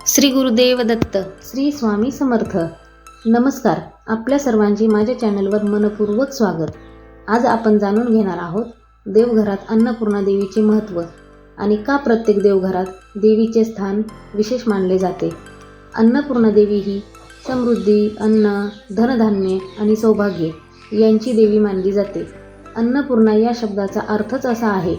श्री गुरुदेव दत्त, श्री स्वामी समर्थ. नमस्कार, आपल्या सर्वांचे माझ्या चॅनलवर मनपूर्वक स्वागत. आज आपण जाणून घेणार आहोत देवघरात अन्नपूर्णा देवीचे महत्त्व आणि का प्रत्येक देवघरात देवीचे स्थान विशेष मानले जाते. अन्नपूर्णा देवी ही समृद्धी, अन्न, धनधान्य आणि सौभाग्य यांची देवी मानली जाते. अन्नपूर्णा या शब्दाचा अर्थच असा आहे,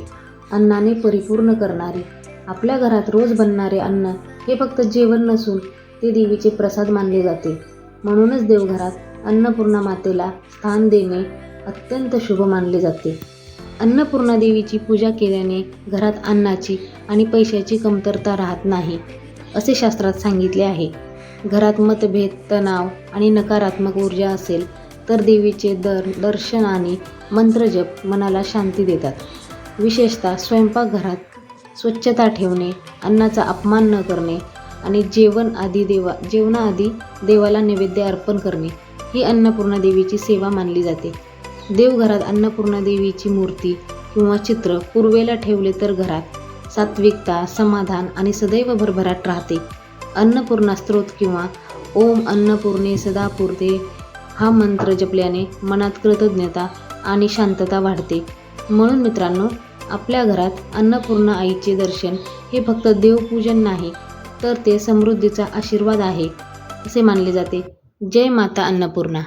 अन्नाने परिपूर्ण करणारी. आपल्या घरात रोज बनणारे अन्न हे फक्त जेवण नसून ते देवीचे प्रसाद मानले जाते. म्हणूनच देवघरात अन्नपूर्णा मातेला स्थान देणे अत्यंत शुभ मानले जाते. अन्नपूर्णा देवीची पूजा केल्याने घरात अन्नाची आणि पैशाची कमतरता राहत नाही, असे शास्त्रात सांगितले आहे. घरात मतभेद, तणाव आणि नकारात्मक ऊर्जा असेल तर देवीचे दर्शन आणि मंत्रजप मनाला शांती देतात. विशेषतः स्वयंपाकघरात स्वच्छता ठेवणे, अन्नाचा अपमान न करणे आणि जेवणाआधी देवाला नैवेद्य अर्पण करणे ही अन्नपूर्णा देवीची सेवा मानली जाते. देवघरात अन्नपूर्णा देवीची मूर्ती किंवा चित्र पूर्वेला ठेवले तर घरात सात्विकता, समाधान आणि सदैव भरभराट राहते. अन्नपूर्णा स्तोत्र किंवा ओम अन्नपूर्णे सदा पूर्ते हा मंत्र जपल्याने मनात कृतज्ञता आणि शांतता वाढते. म्हणून मित्रांनो, आपल्या घरात अन्नपूर्णा आईचे दर्शन हे फक्त देवपूजन नाही, तर ते समृद्धीचा आशीर्वाद आहे असे मानले जाते. जय माता अन्नपूर्णा.